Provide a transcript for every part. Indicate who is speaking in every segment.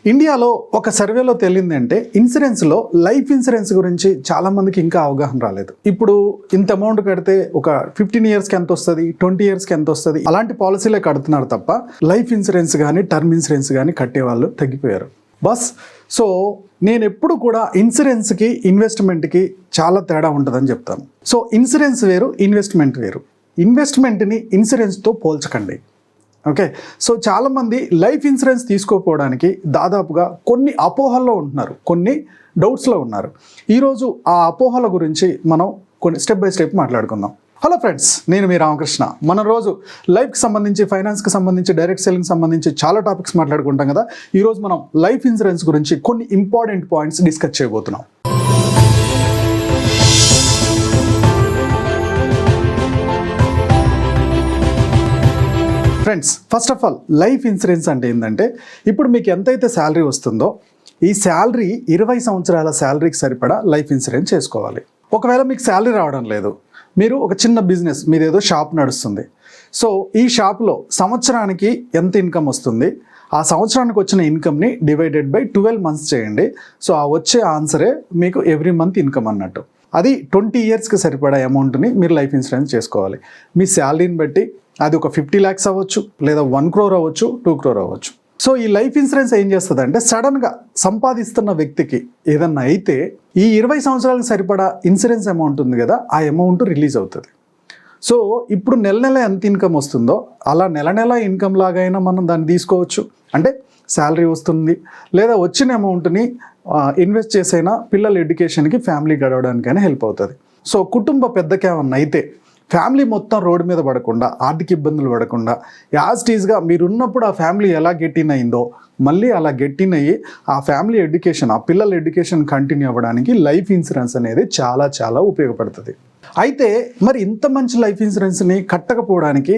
Speaker 1: ఇండియాలో ఒక సర్వేలో తేలిందంటే ఇన్సూరెన్స్లో లైఫ్ ఇన్సూరెన్స్ గురించి చాలామందికి ఇంకా అవగాహన రాలేదు. ఇప్పుడు ఇంత అమౌంట్ కడితే ఒక 15 ఇయర్స్కి ఎంత వస్తుంది, 20 ఇయర్స్కి ఎంత వస్తుంది, అలాంటి పాలసీలే కడుతున్నారు తప్ప లైఫ్ ఇన్సూరెన్స్ కానీ టర్మ్ ఇన్సూరెన్స్ కానీ కట్టేవాళ్ళు తగ్గిపోయారు బస్. సో నేను ఎప్పుడు కూడా ఇన్సూరెన్స్కి ఇన్వెస్ట్మెంట్కి చాలా తేడా ఉంటుందని చెప్తాను. సో ఇన్సూరెన్స్ వేరు, ఇన్వెస్ట్మెంట్ వేరు. ఇన్వెస్ట్మెంట్ని ఇన్సూరెన్స్తో పోల్చకండి. ఓకే, సో చాలామంది లైఫ్ ఇన్సూరెన్స్ తీసుకోకపోవడానికి దాదాపుగా కొన్ని అపోహల్లో ఉంటున్నారు, కొన్ని డౌట్స్లో ఉన్నారు. ఈరోజు ఆ అపోహల గురించి మనం కొన్ని స్టెప్ బై స్టెప్ మాట్లాడుకుందాం. హలో ఫ్రెండ్స్, నేను మీ రామకృష్ణ. మన రోజు లైఫ్కి సంబంధించి, ఫైనాన్స్కి సంబంధించి, డైరెక్ట్ సెల్లింగ్ సంబంధించి చాలా టాపిక్స్ మాట్లాడుకుంటాం కదా. ఈరోజు మనం లైఫ్ ఇన్సూరెన్స్ గురించి కొన్ని ఇంపార్టెంట్ పాయింట్స్ డిస్కస్ చేయబోతున్నాం. Friends, first of all life insurance అంటే ఏంటంటే, ఇప్పుడు మీకు ఎంతైతే శాలరీ వస్తుందో ఈ శాలరీ 20 సంవత్సరాల శాలరీకి సరిపడా లైఫ్ ఇన్సూరెన్స్ చేసుకోవాలి. ఒకవేళ మీకు శాలరీ రావడం లేదు, మీరు ఒక చిన్న బిజినెస్, మీదేదో షాప్ నడుస్తుంది. సో ఈ షాప్లో సంవత్సరానికి ఎంత ఇన్కమ్ వస్తుంది, ఆ సంవత్సరానికి వచ్చిన ఇన్కమ్ని డివైడెడ్ బై 12 మంత్స్ చేయండి. సో ఆ వచ్చే ఆన్సరే మీకు ఎవ్రీ మంత్ ఇన్కమ్ అన్నట్టు. అది 20 ఇయర్స్కి సరిపడా అమౌంట్ని మీరు లైఫ్ ఇన్సూరెన్స్ చేసుకోవాలి. మీ శాలరీని బట్టి అది ఒక 50 lakhs అవ్వచ్చు, లేదా 1 crore అవ్వచ్చు, 2 crore అవ్వచ్చు. సో ఈ లైఫ్ ఇన్సూరెన్స్ ఏం చేస్తుంది అంటే, సడన్గా సంపాదిస్తున్న వ్యక్తికి ఏదన్నా అయితే ఈ 20 సంవత్సరాలకు సరిపడా ఇన్సూరెన్స్ అమౌంట్ ఉంది కదా, ఆ అమౌంట్ రిలీజ్ అవుతుంది. సో ఇప్పుడు నెల నెల ఎంత ఇన్కమ్ వస్తుందో అలా నెల నెల ఇన్కమ్ లాగైనా మనం దాన్ని తీసుకోవచ్చు. అంటే శాలరీ వస్తుంది, లేదా వచ్చిన అమౌంట్ని ఇన్వెస్ట్ చేసైనా పిల్లల ఎడ్యుకేషన్కి, ఫ్యామిలీ గడవడానికైనా హెల్ప్ అవుతుంది. సో కుటుంబ పెద్దకేమన్నా అయితే ఫ్యామిలీ మొత్తం రోడ్డు మీద పడకుండా, ఆర్థిక ఇబ్బందులు పడకుండా, యాజ్ టీజ్గా మీరున్నప్పుడు ఆ ఫ్యామిలీ ఎలా గెట్టిన్ అయిందో మళ్ళీ అలా గెట్టిన్ అయ్యి ఆ ఫ్యామిలీ ఎడ్యుకేషన్, ఆ పిల్లల ఎడ్యుకేషన్ కంటిన్యూ అవ్వడానికి లైఫ్ ఇన్సూరెన్స్ అనేది చాలా చాలా ఉపయోగపడుతుంది. అయితే మరి ఇంత మంచి లైఫ్ ఇన్సూరెన్స్ని కట్టకపోవడానికి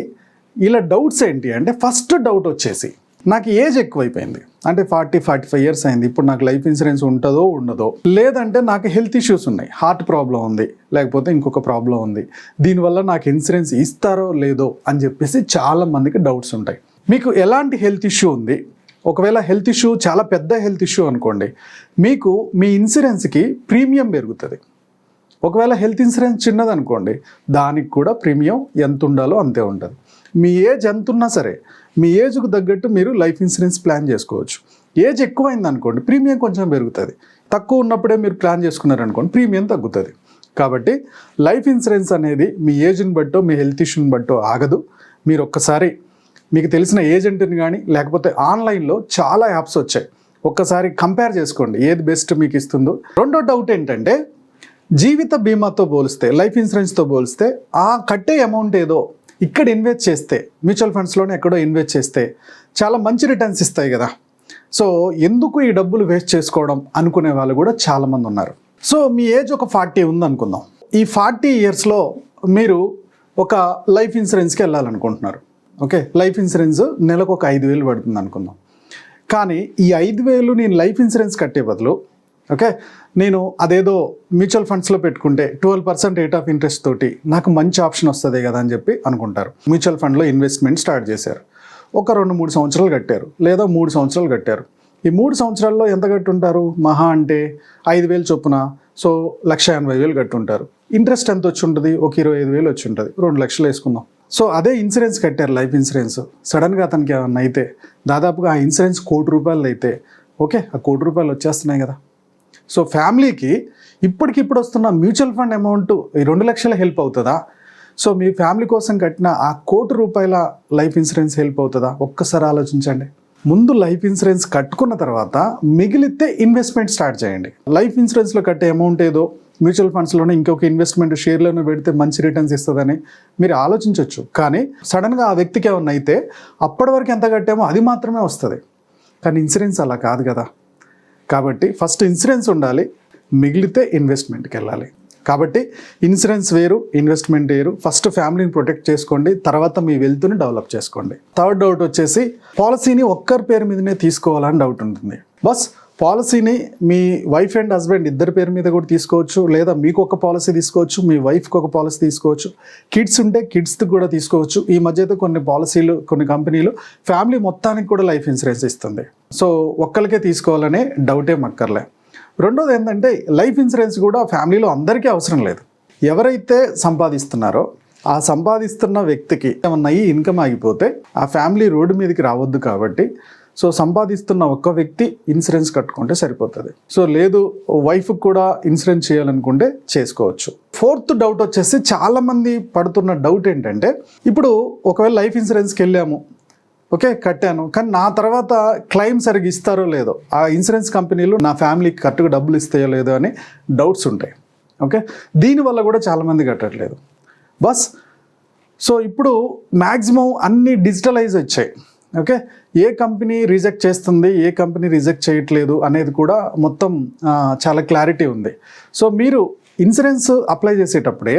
Speaker 1: ఇలా డౌట్స్ ఏంటి అంటే, ఫస్ట్ డౌట్ వచ్చేసి, నాకు ఏజ్ ఎక్కువైపోయింది, అంటే 40-45 ఇయర్స్ అయింది, ఇప్పుడు నాకు లైఫ్ ఇన్సూరెన్స్ ఉంటుందో ఉండదో, లేదంటే నాకు హెల్త్ ఇష్యూస్ ఉన్నాయి, హార్ట్ ప్రాబ్లం ఉంది, లేకపోతే ఇంకొక ప్రాబ్లం ఉంది, దీనివల్ల నాకు ఇన్సూరెన్స్ ఇస్తారో లేదో అని చెప్పేసి చాలా మందికి డౌట్స్ ఉంటాయి. మీకు ఎలాంటి హెల్త్ ఇష్యూ ఉంది? ఒకవేళ హెల్త్ ఇష్యూ చాలా పెద్ద హెల్త్ ఇష్యూ అనుకోండి, మీకు మీ ఇన్సూరెన్స్కి ప్రీమియం పెరుగుతుంది. ఒకవేళ హెల్త్ ఇన్సూరెన్స్ చిన్నదనుకోండి, దానికి కూడా ప్రీమియం ఎంత ఉండాలో అంతే ఉంటుంది. మీ ఏజ్ ఎంత ఉన్నా సరే, మీ ఏజ్కు తగ్గట్టు మీరు లైఫ్ ఇన్సూరెన్స్ ప్లాన్ చేసుకోవచ్చు. ఏజ్ ఎక్కువైంది అనుకోండి, ప్రీమియం కొంచెం పెరుగుతుంది. తక్కువ ఉన్నప్పుడే మీరు ప్లాన్ చేసుకున్నారనుకోండి, ప్రీమియం తగ్గుతుంది. కాబట్టి లైఫ్ ఇన్సూరెన్స్ అనేది మీ ఏజ్ని బట్టో, మీ హెల్త్ ఇష్యూని బట్టో ఆగదు. మీరు ఒక్కసారి మీకు తెలిసిన ఏజెంట్ని కానీ, లేకపోతే ఆన్లైన్లో చాలా యాప్స్ వచ్చాయి, ఒక్కసారి కంపేర్ చేసుకోండి ఏది బెస్ట్ మీకు ఇస్తుందో. రెండో డౌట్ ఏంటంటే, జీవిత బీమాతో పోలిస్తే, లైఫ్ ఇన్సూరెన్స్తో పోలిస్తే ఆ కట్టే అమౌంట్ ఏదో ఇక్కడ ఇన్వెస్ట్ చేస్తే, మ్యూచువల్ ఫండ్స్లోనే ఎక్కడో ఇన్వెస్ట్ చేస్తే చాలా మంచి రిటర్న్స్ ఇస్తాయి కదా. సో ఎందుకు ఈ డబ్బులు వేస్ట్ చేసుకోవడం అనుకునే వాళ్ళు కూడా చాలామంది ఉన్నారు. సో మీ ఏజ్ ఒక 40 ఉందనుకుందాం. ఈ 40 ఇయర్స్లో మీరు ఒక లైఫ్ ఇన్సూరెన్స్కి వెళ్ళాలనుకుంటున్నారు. ఓకే, లైఫ్ ఇన్సూరెన్స్ నెలకు ఒక 5,000 పడుతుంది అనుకుందాం. కానీ ఈ 5,000 నేను లైఫ్ ఇన్సూరెన్స్ కట్టే బదులు, ఓకే, నేను అదేదో మ్యూచువల్ ఫండ్స్లో పెట్టుకుంటే 12% రేట్ ఆఫ్ ఇంట్రెస్ట్ తోటి నాకు మంచి ఆప్షన్ వస్తుంది కదా అని చెప్పి అనుకుంటారు. మ్యూచువల్ ఫండ్లో ఇన్వెస్ట్మెంట్ స్టార్ట్ చేశారు, ఒక 2-3 సంవత్సరాలు కట్టారు, లేదా 3 సంవత్సరాలు కట్టారు. ఈ 3 సంవత్సరాల్లో ఎంత కట్టుంటారు? మహా అంటే 5,000 చొప్పున, సో 1,80,000 కట్టుంటారు. ఇంట్రెస్ట్ ఎంత వచ్చి ఉంటుంది? ఒక 25,000 వచ్చి ఉంటుంది. 2 లక్షలు వేసుకుందాం. సో అదే ఇన్సూరెన్స్ కట్టారు, లైఫ్ ఇన్సూరెన్స్. సడన్గా అతనికి ఏమన్నా అయితే, దాదాపుగా ఆ ఇన్సూరెన్స్ ₹1,00,00,000 అయితే, ఓకే, ఆ ₹1,00,00,000 వచ్చేస్తున్నాయి కదా. సో ఫ్యామిలీకి ఇప్పటికిప్పుడు వస్తున్న మ్యూచువల్ ఫండ్ అమౌంట్ ఈ 2 లక్షల హెల్ప్ అవుతుందా? సో మీ ఫ్యామిలీ కోసం కట్టిన ఆ ₹1,00,00,000 లైఫ్ ఇన్సూరెన్స్ హెల్ప్ అవుతుందా? ఒక్కసారి ఆలోచించండి. ముందు లైఫ్ ఇన్సూరెన్స్ కట్టుకున్న తర్వాత మిగిలితే ఇన్వెస్ట్మెంట్ స్టార్ట్ చేయండి. లైఫ్ ఇన్సూరెన్స్లో కట్టే అమౌంట్ ఏదో మ్యూచువల్ ఫండ్స్లోనే ఇంకొక ఇన్వెస్ట్మెంట్ షేర్లోనే పెడితే మంచి రిటర్న్స్ ఇస్తుందని మీరు ఆలోచించవచ్చు. కానీ సడన్గా ఆ వ్యక్తికి ఏమన్నా అయితే అప్పటి వరకు ఎంత కట్టామో అది మాత్రమే వస్తుంది. కానీ ఇన్సూరెన్స్ అలా కాదు కదా. కాబట్టి ఫస్ట్ ఇన్సూరెన్స్ ఉండాలి, మిగిలితే ఇన్వెస్ట్మెంట్కి వెళ్ళాలి. కాబట్టి ఇన్సూరెన్స్ వేరు, ఇన్వెస్ట్మెంట్ వేరు. ఫస్ట్ ఫ్యామిలీని ప్రొటెక్ట్ చేసుకోండి, తర్వాత మీ వెల్త్ని డెవలప్ చేసుకోండి. థర్డ్ డౌట్ వచ్చేసి పాలసీని ఒక్కరి పేరు మీదనే తీసుకోవాలని డౌట్ ఉంటుంది. బస్ పాలసీని మీ వైఫ్ అండ్ హస్బెండ్ ఇద్దరి పేరు మీద కూడా తీసుకోవచ్చు, లేదా మీకు ఒక పాలసీ తీసుకోవచ్చు, మీ వైఫ్కి ఒక పాలసీ తీసుకోవచ్చు, కిడ్స్ ఉంటే కిడ్స్కి కూడా తీసుకోవచ్చు. ఈ మధ్య అయితే కొన్ని పాలసీలు, కొన్ని కంపెనీలు ఫ్యామిలీ మొత్తానికి కూడా లైఫ్ ఇన్సూరెన్స్ ఇస్తుంది. సో ఒక్కరికే తీసుకోవాలనే డౌటే మక్కర్లే. రెండోది ఏంటంటే లైఫ్ ఇన్సూరెన్స్ కూడా ఫ్యామిలీలో అందరికీ అవసరం లేదు. ఎవరైతే సంపాదిస్తున్నారో ఆ సంపాదిస్తున్న వ్యక్తికి ఏమన్నా ఇన్కమ్ ఆగిపోతే ఆ ఫ్యామిలీ రోడ్డు మీదకి రావద్దు. కాబట్టి సో సంపాదిస్తున్న ఒక్క వ్యక్తి ఇన్సూరెన్స్ కట్టుకుంటే సరిపోతుంది. సో లేదు వైఫ్కి కూడా ఇన్సూరెన్స్ చేయాలనుకుంటే చేసుకోవచ్చు. ఫోర్త్ డౌట్ వచ్చేసి చాలామంది పడుతున్న డౌట్ ఏంటంటే, ఇప్పుడు ఒకవేళ లైఫ్ ఇన్సూరెన్స్కి వెళ్ళాము, ఓకే కట్టాను, కానీ నా తర్వాత క్లెయిమ్ సరిగ్గా ఇస్తారో లేదో, ఆ ఇన్సూరెన్స్ కంపెనీలు నా ఫ్యామిలీకి కరెక్ట్గా డబ్బులు ఇస్తాయో లేదో అని డౌట్స్ ఉంటాయి. ఓకే, దీనివల్ల కూడా చాలామంది కట్టట్లేదు. బస్ సో ఇప్పుడు మ్యాక్సిమం అన్నీ డిజిటలైజ్ వచ్చాయి. ఓకే, ఏ కంపెనీ రిజెక్ట్ చేస్తుంది, ఏ కంపెనీ రిజెక్ట్ చేయట్లేదు అనేది కూడా మొత్తం చాలా క్లారిటీ ఉంది. సో మీరు ఇన్సూరెన్స్ అప్లై చేసేటప్పుడే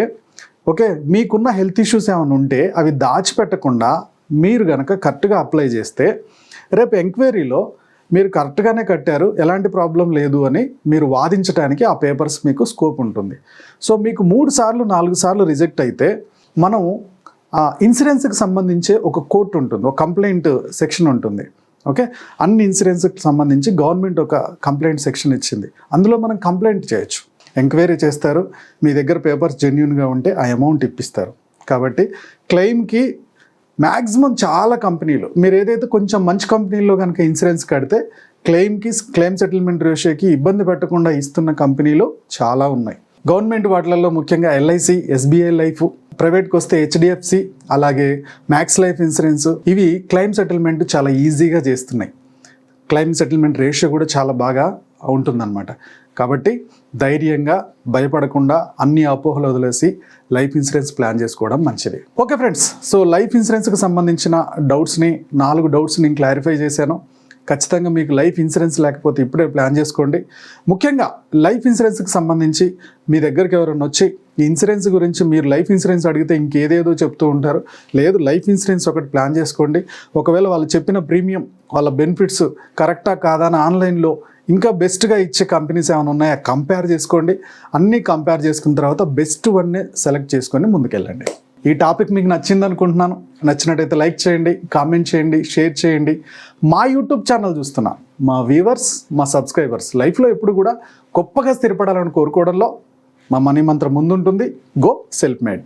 Speaker 1: ఓకే మీకున్న హెల్త్ ఇష్యూస్ ఏమైనా ఉంటే అవి దాచిపెట్టకుండా మీరు కనుక కరెక్ట్గా అప్లై చేస్తే రేపు ఎంక్వైరీలో మీరు కరెక్ట్గానే కట్టారు, ఎలాంటి ప్రాబ్లం లేదు అని మీరు వాదించడానికి ఆ పేపర్స్ మీకు స్కోప్ ఉంటుంది. సో మీకు 3 సార్లు 4 సార్లు రిజెక్ట్ అయితే మనం ఇన్సూరెన్స్కి సంబంధించే ఒక కోర్టు ఉంటుంది, ఒక కంప్లైంట్ సెక్షన్ ఉంటుంది. ఓకే, అన్ని ఇన్సూరెన్స్కి సంబంధించి గవర్నమెంట్ ఒక కంప్లైంట్ సెక్షన్ ఇచ్చింది. అందులో మనం కంప్లైంట్ చేయొచ్చు, ఎంక్వైరీ చేస్తారు, మీ దగ్గర పేపర్స్ జెన్యూన్గా ఉంటే ఆ అమౌంట్ ఇప్పిస్తారు. కాబట్టి క్లెయిమ్కి మ్యాక్సిమం చాలా కంపెనీలు, మీరు ఏదైతే కొంచెం మంచి కంపెనీల్లో కనుక ఇన్సూరెన్స్ కడితే క్లెయిమ్ సెటిల్మెంట్ రేషియోకి ఇబ్బంది పెట్టకుండా ఇస్తున్న కంపెనీలు చాలా ఉన్నాయి. గవర్నమెంట్ వాటిలలో ముఖ్యంగా ఎల్ఐసి, ఎస్బీఐ లైఫ్, ప్రైవేట్కి వస్తే హెచ్డిఎఫ్సి, అలాగే మ్యాక్స్ లైఫ్ ఇన్సూరెన్స్, ఇవి క్లెయిమ్ సెటిల్మెంట్ చాలా ఈజీగా చేస్తున్నాయి. క్లెయిమ్ సెటిల్మెంట్ రేషియో కూడా చాలా బాగా ఉంటుందన్నమాట. కాబట్టి ధైర్యంగా భయపడకుండా అన్ని అపోహలు వదిలేసి లైఫ్ ఇన్సూరెన్స్ ప్లాన్ చేసుకోవడం మంచిది. ఓకే ఫ్రెండ్స్, సో లైఫ్ ఇన్సూరెన్స్కి సంబంధించిన 4 డౌట్స్ నేను క్లారిఫై చేశాను. ఖచ్చితంగా మీకు లైఫ్ ఇన్సూరెన్స్ లేకపోతే ఇప్పుడే ప్లాన్ చేసుకోండి. ముఖ్యంగా లైఫ్ ఇన్సూరెన్స్కి సంబంధించి మీ దగ్గరికి ఎవరైనా వచ్చి ఈ ఇన్సూరెన్స్ గురించి మీరు లైఫ్ ఇన్సూరెన్స్ అడిగితే ఇంకేదేదో చెప్తూ ఉంటారు. లేదు, లైఫ్ ఇన్సూరెన్స్ ఒకటి ప్లాన్ చేసుకోండి. ఒకవేళ వాళ్ళు చెప్పిన ప్రీమియం, వాళ్ళ బెనిఫిట్స్ కరెక్టా కాదా అని ఆన్లైన్లో ఇంకా బెస్ట్గా ఇచ్చే కంపెనీస్ ఏమైనా ఉన్నాయా కంపేర్ చేసుకోండి. అన్నీ కంపేర్ చేసుకున్న తర్వాత బెస్ట్ వన్నే సెలెక్ట్ చేసుకొని ముందుకెళ్ళండి. ఈ టాపిక్ మీకు నచ్చింది అనుకుంటున్నాను. నచ్చినట్టయితే లైక్ చేయండి, కామెంట్ చేయండి, షేర్ చేయండి. మా యూట్యూబ్ ఛానల్ చూస్తున్నా మా వ్యూవర్స్, మా సబ్స్క్రైబర్స్ లైఫ్లో ఎప్పుడు కూడా గొప్పగా స్థిరపడాలని కోరుకోవడంలో మా మనీ మంత్రం ముందుంటుంది. Go self made.